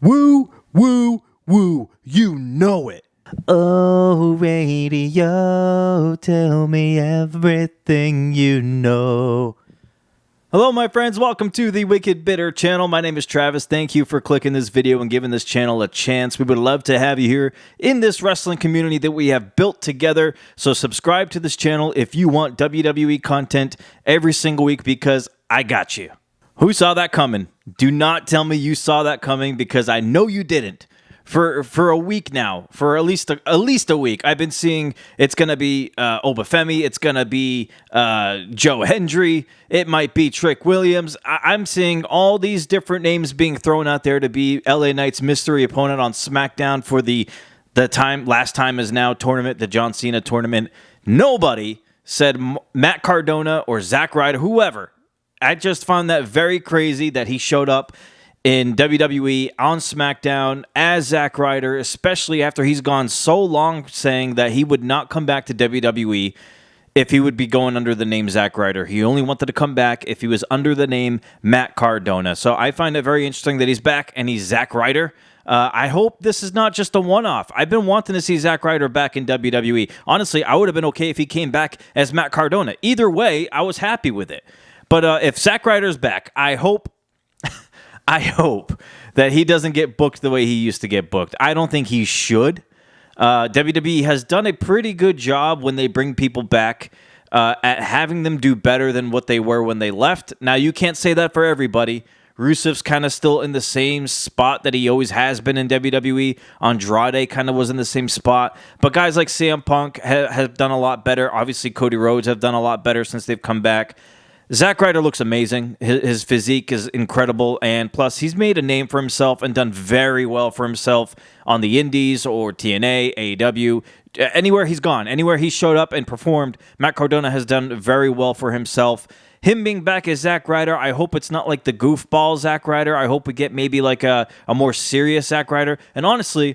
Woo, woo, woo, you know it. Oh, radio, tell me everything you know. Hello, my friends. Welcome to the Wicked Bitter channel. My name is Travis. Thank you for clicking this video and giving this channel a chance. We would love to have you here in this wrestling community that we have built together. So subscribe to this channel if you want WWE content every single week because I got you. Who saw that coming? Do not tell me you saw that coming because I know you didn't. For a week now, for at least a week, I've been seeing it's going to be Obafemi, it's going to be Joe Hendry, it might be Trick Williams. I'm seeing all these different names being thrown out there to be LA Knight's mystery opponent on Smackdown for the last time is now tournament, the John Cena tournament. Nobody said Matt Cardona or Zack Ryder, whoever. I just found that very crazy that he showed up in WWE on SmackDown as Zack Ryder, especially after he's gone so long saying that he would not come back to WWE if he would be going under the name Zack Ryder. He only wanted to come back if he was under the name Matt Cardona. So I find it very interesting that he's back and he's Zack Ryder. I hope this is not just a one-off. I've been wanting to see Zack Ryder back in WWE. Honestly, I would have been okay if he came back as Matt Cardona. Either way, I was happy with it. But if Zack Ryder's back, I hope that he doesn't get booked the way he used to get booked. I don't think he should. WWE has done a pretty good job when they bring people back at having them do better than what they were when they left. Now, you can't say that for everybody. Rusev's kind of still in the same spot that he always has been in WWE. Andrade kind of was in the same spot. But guys like CM Punk have done a lot better. Obviously, Cody Rhodes have done a lot better since they've come back. Zack Ryder looks amazing. His physique is incredible, and plus, he's made a name for himself and done very well for himself on the Indies or TNA, AEW. Anywhere he's gone, anywhere he showed up and performed, Matt Cardona has done very well for himself. Him being back as Zack Ryder, I hope it's not like the goofball Zack Ryder. I hope we get maybe like a more serious Zack Ryder. And honestly,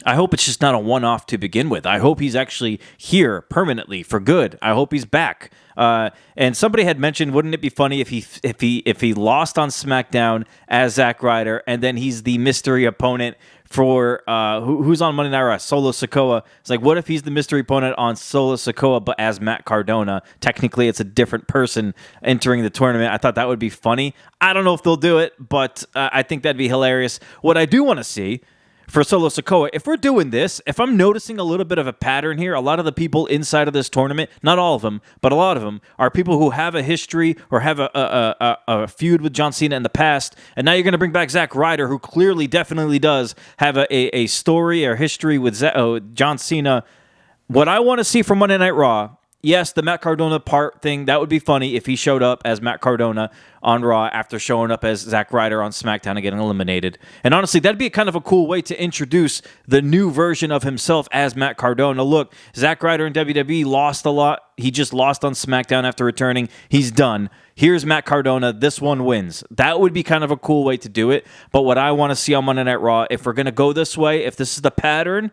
I hope it's just not a one-off to begin with. I hope he's actually here permanently for good. I hope he's back. And somebody had mentioned, wouldn't it be funny if he lost on SmackDown as Zack Ryder, and then he's the mystery opponent for who's on Monday Night Raw? Solo Sikoa. It's like, what if he's the mystery opponent on Solo Sikoa, but as Matt Cardona? Technically, it's a different person entering the tournament. I thought that would be funny. I don't know if they'll do it, but I think that'd be hilarious. What I do want to see for Solo Sikoa, if we're doing this, if I'm noticing a little bit of a pattern here, a lot of the people inside of this tournament, not all of them, but a lot of them, are people who have a history or have a feud with John Cena in the past, and now you're going to bring back Zack Ryder, who clearly, definitely does have a story or history with John Cena. What I want to see from Monday Night Raw, yes, the Matt Cardona part thing, that would be funny if he showed up as Matt Cardona on Raw after showing up as Zack Ryder on SmackDown and getting eliminated. And honestly, that'd be kind of a cool way to introduce the new version of himself as Matt Cardona. Look, Zack Ryder in WWE lost a lot. He just lost on SmackDown after returning. He's done. Here's Matt Cardona. This one wins. That would be kind of a cool way to do it. But what I want to see on Monday Night Raw, if we're going to go this way, if this is the pattern,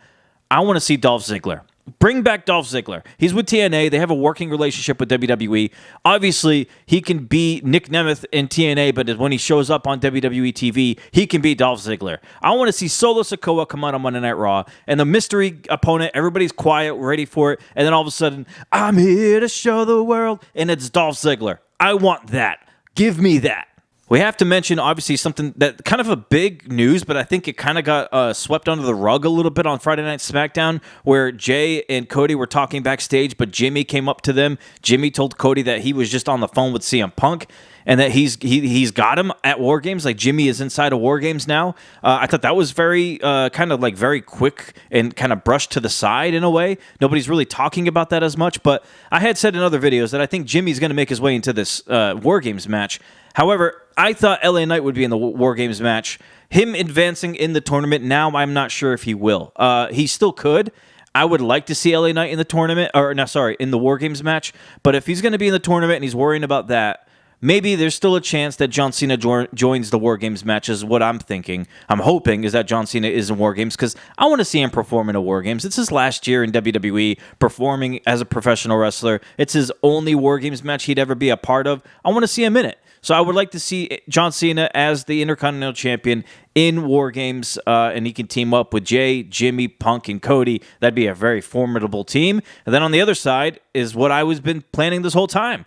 I want to see Dolph Ziggler. Bring back Dolph Ziggler. He's with TNA. They have a working relationship with WWE. Obviously, he can be Nick Nemeth in TNA, but when he shows up on WWE TV, he can be Dolph Ziggler. I want to see Solo Sikoa come out on Monday Night Raw, and the mystery opponent, everybody's quiet, ready for it, and then all of a sudden, I'm here to show the world, and it's Dolph Ziggler. I want that. Give me that. We have to mention, obviously, something that kind of a big news, but I think it kind of got swept under the rug a little bit on Friday Night SmackDown, where Jay and Cody were talking backstage, but Jimmy came up to them. Jimmy told Cody that he was just on the phone with CM Punk and that he's got him at War Games, like Jimmy is inside of War Games now. I thought that was very kind of like very quick and kind of brushed to the side in a way. Nobody's really talking about that as much, but I had said in other videos that I think Jimmy's going to make his way into this War Games match. However, I thought LA Knight would be in the War Games match. Him advancing in the tournament, now I'm not sure if he will. He still could. I would like to see LA Knight in the tournament, in the War Games match. But if he's going to be in the tournament and he's worrying about that, maybe there's still a chance that John Cena joins the War Games match is what I'm thinking. I'm hoping is that John Cena is in War Games because I want to see him perform in a War Games. It's his last year in WWE performing as a professional wrestler. It's his only War Games match he'd ever be a part of. I want to see him in it. So I would like to see John Cena as the Intercontinental Champion in War Games, and he can team up with Jay, Jimmy, Punk, and Cody. That'd be a very formidable team. And then on the other side is what I was been planning this whole time.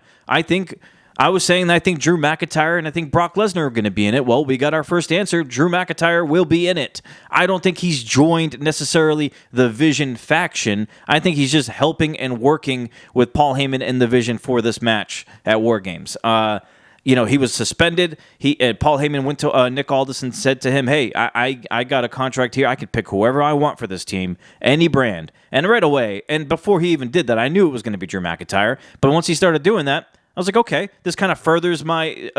I was saying that I think Drew McIntyre and I think Brock Lesnar are going to be in it. Well, we got our first answer. Drew McIntyre will be in it. I don't think he's joined necessarily the Vision faction. I think he's just helping and working with Paul Heyman and the Vision for this match at War Games. He was suspended. Paul Heyman went to Nick Aldis and said to him, hey, I got a contract here. I could pick whoever I want for this team, any brand. And right away, and before he even did that, I knew it was going to be Drew McIntyre. But once he started doing that, I was like, okay, this kind of furthers my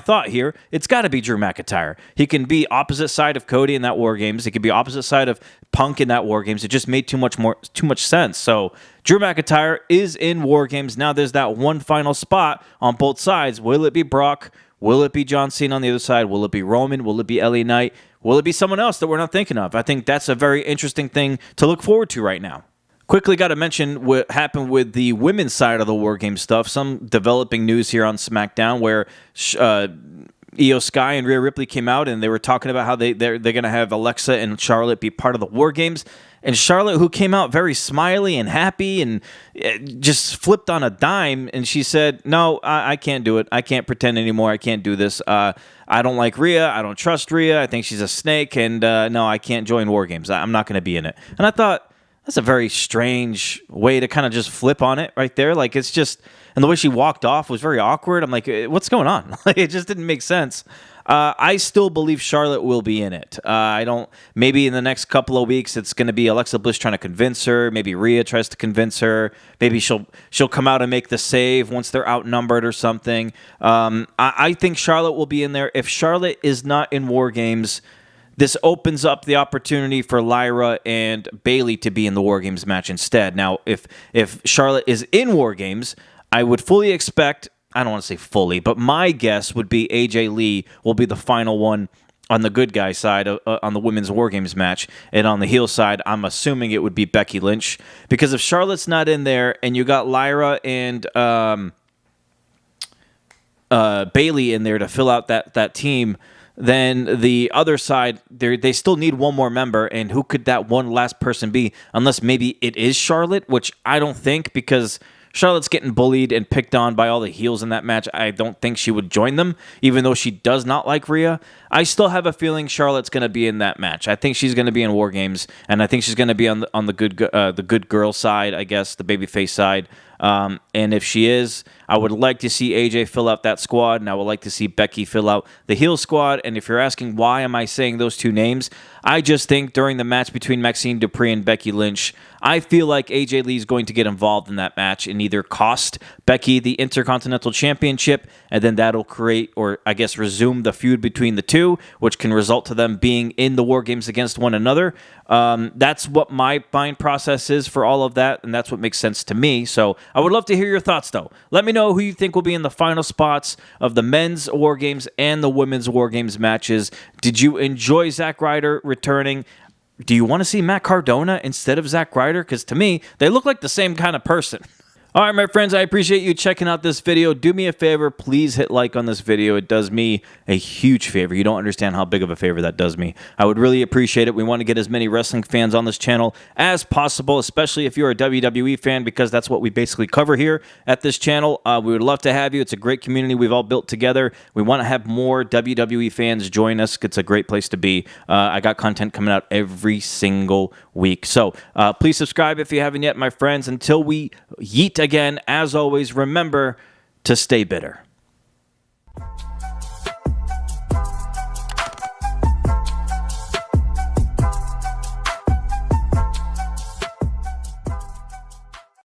thought here. It's got to be Drew McIntyre. He can be opposite side of Cody in that War Games. He could be opposite side of Punk in that War Games. It just made too much sense. So Drew McIntyre is in War Games. Now there's that one final spot on both sides. Will it be Brock? Will it be John Cena on the other side? Will it be Roman? Will it be LA Knight? Will it be someone else that we're not thinking of? I think that's a very interesting thing to look forward to right now. Quickly got to mention what happened with the women's side of the War Game stuff. Some developing news here on SmackDown where Io Sky and Rhea Ripley came out and they were talking about how they're going to have Alexa and Charlotte be part of the War Games. And Charlotte, who came out very smiley and happy and just flipped on a dime, and she said, no, I can't do it. I can't pretend anymore. I can't do this. I don't like Rhea. I don't trust Rhea. I think she's a snake. And no, I can't join War Games. I'm not going to be in it. And I thought, that's a very strange way to kind of just flip on it right there. Like, it's just, and the way she walked off was very awkward. I'm like, what's going on? Like, it just didn't make sense. I still believe Charlotte will be in it. Maybe in the next couple of weeks, it's going to be Alexa Bliss trying to convince her. Maybe Rhea tries to convince her. Maybe she'll come out and make the save once they're outnumbered or something. I think Charlotte will be in there. If Charlotte is not in War Games, this opens up the opportunity for Lyra and Bayley to be in the War Games match instead. Now, if Charlotte is in War Games, I would fully expect, I don't want to say fully, but my guess would be AJ Lee will be the final one on the good guy side on the women's War Games match. And on the heel side, I'm assuming it would be Becky Lynch. Because if Charlotte's not in there and you got Lyra and Bayley in there to fill out that team, then the other side, they still need one more member, and who could that one last person be? Unless maybe it is Charlotte, which I don't think, because Charlotte's getting bullied and picked on by all the heels in that match. I don't think she would join them, even though she does not like Rhea. I still have a feeling Charlotte's going to be in that match. I think she's going to be in War Games, and I think she's going to be on the good girl side, I guess, the babyface side. And if she is, I would like to see AJ fill out that squad, and I would like to see Becky fill out the heel squad. And if you're asking why am I saying those two names, I just think during the match between Maxine Dupree and Becky Lynch, I feel like AJ Lee is going to get involved in that match and either cost Becky the Intercontinental Championship, and then that'll create, or I guess resume the feud between the two, which can result to them being in the War Games against one another. That's what my mind process is for all of that, and that's what makes sense to me. So I would love to hear your thoughts, though. Let me know who you think will be in the final spots of the men's War Games and the women's War Games matches. Did you enjoy Zack Ryder returning? Do you want to see Matt Cardona instead of Zack Ryder? Because to me, they look like the same kind of person. All right, my friends, I appreciate you checking out this video. Do me a favor, please hit like on this video. It does me a huge favor. You don't understand how big of a favor that does me. I would really appreciate it. We want to get as many wrestling fans on this channel as possible, especially if you're a WWE fan, because that's what we basically cover here at this channel. We would love to have you. It's a great community we've all built together. We want to have more WWE fans join us. It's a great place to be. I got content coming out every single week. So please subscribe if you haven't yet, my friends. Until we yeet again, as always, remember to stay bitter.